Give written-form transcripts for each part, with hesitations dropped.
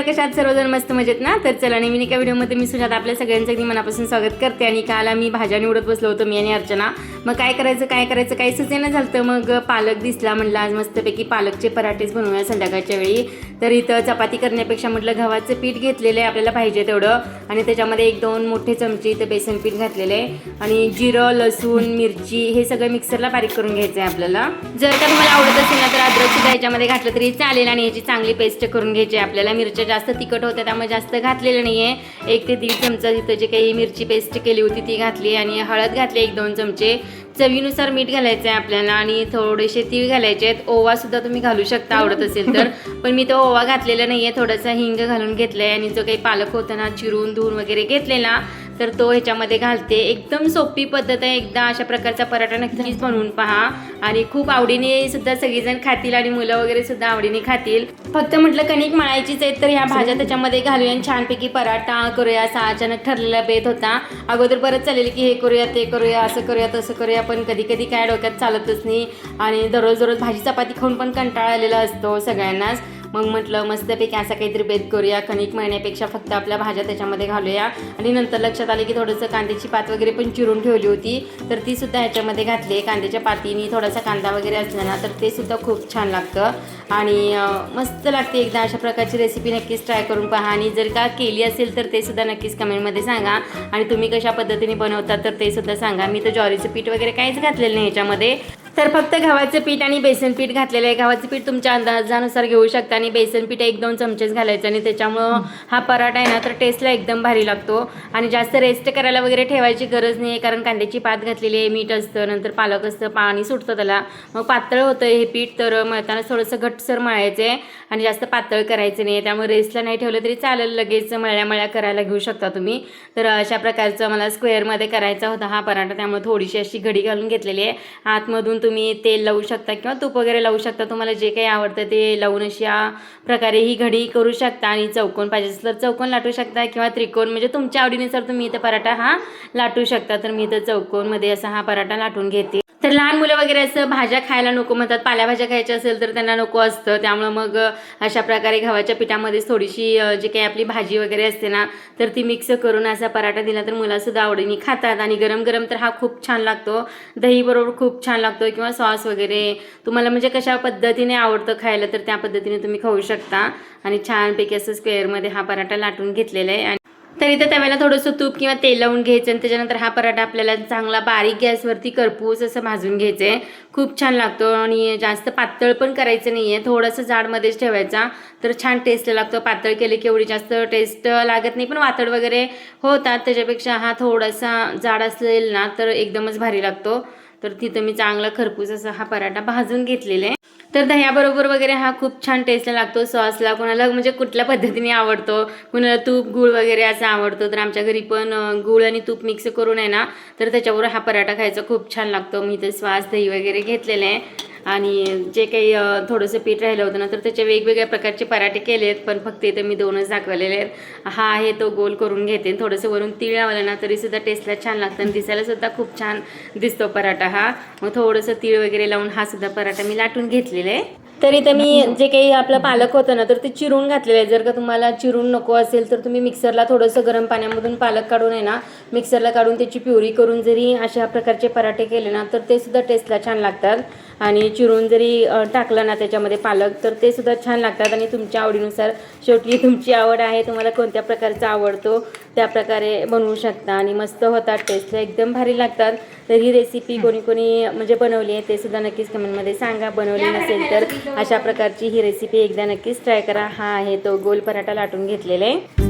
कशा आहात सर्वजण? मस्त मजेत ना? तर चला नवीन एका व्हिडिओमध्ये मी सुजाता आपल्या सगळ्यांचं अगदी मनापासून स्वागत करते. आणि काल आम्ही भाज्या निवडत बसलो होतो, मी आणि अर्चना. मग काय करायचं काही सुचेना झालं. मग पालक दिसला, म्हटलं आज मस्तपैकी पालकचे पराठेच बनवूया संध्याकाळच्या वेळी. तर इथं चपाती करण्यापेक्षा म्हटलं गव्हाचं पीठ घेतलेलं आहे आपल्याला पाहिजे तेवढं, आणि त्याच्यामध्ये 1-2 मोठे चमचे इथं बेसन पीठ घातलेलं आहे. आणि जिरं, लसूण, मिरची हे सगळं मिक्सरला बारीक करून घ्यायचं आहे आपल्याला. जर का तुम्हाला आवडत असेल ना तर अद्रक सुद्धा याच्यामध्ये घातलं तरी चालेल. आणि याची चांगली पेस्ट करून घ्यायची आहे आपल्याला. मिरच्या जास्त तिखट होत्या त्यामुळे जास्त घातलेलं नाही आहे. 1 ते 1.5 चमचा तिथं जे काही मिरची पेस्ट केली होती ती घातली. आणि हळद घातली 1-2 चमचे. चवीनुसार मीठ घालायचं आहे आपल्याला. आणि थोडेसे तीळ घालायचे आहेत. ओवा सुद्धा तुम्ही घालू शकता आवडत असेल तर, पण मी तो ओवा घातलेला नाही आहे. थोडासा हिंग घालून घेतलं आहे. आणि जो काही पालक होता ना चिरून धुवून वगैरे घेतलेला तर तो ह्याच्यामध्ये घालते. एकदम सोपी पद्धत आहे. एकदा अशा प्रकारचा पराठा नक्कीच बनवून पहा. आणि खूप आवडीने सुद्धा सगळेजण खातील आणि मुलं वगैरे सुद्धा आवडीने खातील. फक्त म्हटलं कणिक मळायचीच आहे तर ह्या भाज्या त्याच्यामध्ये घालूया आणि छानपैकी पराठा करूया असा अचानक ठरलेला बेत होता. अगोदर परत चालेल की हे करूया ते करूया असं करूया तसं करूया, पण कधी कधी काय डोक्यात चालतच नाही. आणि दररोज भाजी चपाती खाऊन पण कंटाळा आलेला असतो सगळ्यांनाच. मग म्हटलं मस्तपैकी असा काहीतरी बेत करूया. कणिक मळण्यापेक्षा फक्त आपल्या भाज्या त्याच्यामध्ये घालूया. आणि नंतर लक्षात आले की थोडंसं कांद्याची पात वगैरे पण चिरून ठेवली होती तर ती सुद्धा ह्याच्यामध्ये घातली. कांद्याच्या पातीने थोडासा कांदा वगैरे असला ना तर ते सुद्धा खूप छान लागतं आणि मस्त लागते. एकदा अशा प्रकारची रेसिपी नक्कीच ट्राय करून पहा. आणि जर का केली असेल तर ते सुद्धा नक्कीच कमेंटमध्ये सांगा. आणि तुम्ही कशा पद्धतीने बनवता तर ते सुद्धा सांगा. मी तर ज्वारीचं पीठ वगैरे काहीच घातलेलं नाही ह्याच्यामध्ये, तर फक्त गव्हाचं पीठ आणि बेसन पीठ घातलेलं आहे. गव्हाचं पीठ तुमच्या अंदाजानुसार घेऊ शकता आणि बेसन पीठ 1-2 चमचेच घालायचं. आणि त्याच्यामुळं हा पराठा आहे ना तर टेस्टला एकदम भारी लागतो. आणि जास्त रेस्ट करायला वगैरे ठेवायची गरज नाही आहे, कारण कांद्याची पात घातलेली आहे, मीठ असतं, नंतर पालक असतं, पाणी सुटतं त्याला. मग पातळ होतं हे पीठ, तर मळताना थोडंसं घट्टसर मळायचं आहे आणि जास्त पातळ करायचं नाही. त्यामुळे रेस्टला नाही ठेवलं तरी चालेल, लगेच मळ्या करायला घेऊ शकता तुम्ही. तर अशा प्रकारचं मला स्क्वेअरमध्ये करायचा होता हा पराठा, त्यामुळे थोडीशी अशी घडी घालून घेतलेली आहे. आतमधून तुम्ही तेल लावू शकता किंवा तूप वगैरे लावू शकता, तुम्हाला जे काही आवडतं ते लावून अशा प्रकारे ही घडी करू शकता. आणि चौकोन पाहिजे असेल तर चौकोन लाटू शकता किंवा त्रिकोण, म्हणजे तुमच्या आवडीनुसार तुम्ही इथं पराठा हा लाटू शकता. तर मी इथं चौकोनमध्ये असा हा पराठा लाटून घेते. तर लहान मुलं वगैरे असं भाज्या खायला नको म्हणतात, पालेभाज्या खायच्या असेल तर त्यांना नको असतं. त्यामुळं मग अशा प्रकारे गव्हाच्या पिठामध्ये थोडीशी जी काही आपली भाजी वगैरे असते ना तर ती मिक्स करून असा पराठा दिला तर मुलांसुद्धा आवडीने खातात. आणि गरम गरम तर हा खूप छान लागतो, दही बरोबर खूप छान लागतो किंवा सॉस वगैरे तुम्हाला म्हणजे कशा पद्धतीने आवडतं खायला तर त्या पद्धतीने तुम्ही खाऊ शकता. आणि छानपैकी असं स्क्वेअरमध्ये हा पराठा लाटून घेतलेला आहे. तर इथं तव्याला थोडंसं तूप किंवा तेल लावून घ्यायचं आणि त्याच्यानंतर हा पराठा आपल्याला चांगला बारीक गॅसवरती करपूस असं भाजून घ्यायचं आहे. खूप छान लागतो. आणि जास्त पातळ पण करायचं नाही आहे, थोडंसं जाडमध्येच ठेवायचा तर छान टेस्ट लागतो. पातळ केले की एवढी जास्त टेस्ट लागत नाही, पण वातड वगैरे होतात. त्याच्यापेक्षा हा थोडासा जाड असेल ना तर एकदमच भारी लागतो. तर तिथं मी चांगला खरपूस असा हा पराठा भाजून घेतलेला आहे. तर दह्याबरोबर वगैरे हा खूप छान टेस्टला लागतो. सॉसला कोणाला म्हणजे कुठल्या पद्धतीने आवडतो, कुणाला तूप गूळ वगैरे असं आवडतो, तर आमच्या घरी पण गूळ आणि तूप मिक्स करून आहे ना तर त्याच्यावर हा पराठा खायचा खूप छान लागतो. मी इथे श्वास दही वगैरे घेतलेले आहे. आणि जे काही थोडंसं पीठ राहिलं होतं ना तर त्याचे वेगवेगळ्या प्रकारचे पराठे केले आहेत, पण फक्त इथे मी 2च दाखवलेले आहेत. हा आहे तो गोल करून घेते. थोडंसं वरून तीळ लावलं ना तरीसुद्धा टेस्टला छान लागतं आणि दिसायलासुद्धा खूप छान दिसतो पराठा हा. मग थोडंसं तीळ वगैरे लावून हा सुद्धा पराठा मी लाटून घेतलेला आहे. तर इथं मी जे काही आपलं पालक होतं ना तर ते चिरून घातलेलं आहे. जर का तुम्हाला चिरून नको असेल तर तुम्ही मिक्सरला थोडंसं गरम पाण्यामधून पालक काढून आहे ना मिक्सरला काढून त्याची प्युरी करून जरी अशा प्रकारचे पराठे केले ना तर ते सुद्धा टेस्टला छान लागतात. आणि चिरून जरी टाकलं ना त्याच्यामध्ये पालक तर ते सुद्धा छान लागतात. आणि तुमच्या आवडीनुसार, शेवटी तुमची आवड आहे, तुम्हाला कोणत्या प्रकारचा आवडतो त्या प्रकारे बनवू शकता. आणि मस्त होतात, टेस्टला एकदम भारी लागतात. तर ही रेसिपी कोणी म्हणजे बनवली आहे ते सुद्धा नक्कीच कमेंटमध्ये सांगा. बनवली नसेल तर अशा प्रकारची ही रेसिपी एकदा नक्कीच ट्राय करा. हा आहे तो गोल पराठा लाटून घेतलेला आहे.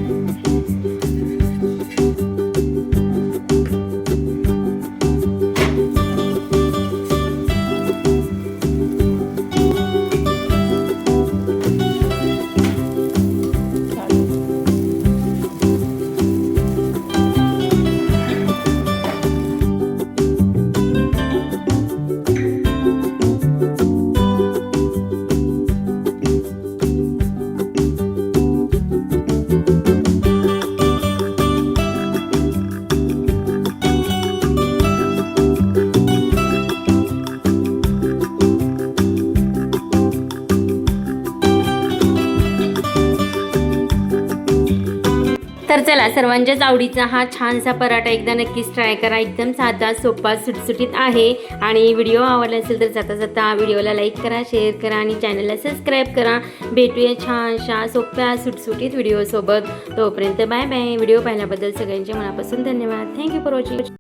तर चला, सर्वांच्याच आवडीचा हा छानसा पराठा एकदा नक्कीच ट्राय करा. एकदम साधा, सोपा, सुटसुटीत आहे. आणि व्हिडिओ आवडला असेल तर जाता जाता व्हिडिओला लाईक करा, शेअर करा आणि चॅनलला सबस्क्राईब करा. भेटूया छानशा सोप्या सुटसुटीत व्हिडिओसोबत. तोपर्यंत बाय बाय. व्हिडिओ पाहिल्याबद्दल सगळ्यांचे मनापासून धन्यवाद. Thank you for watching.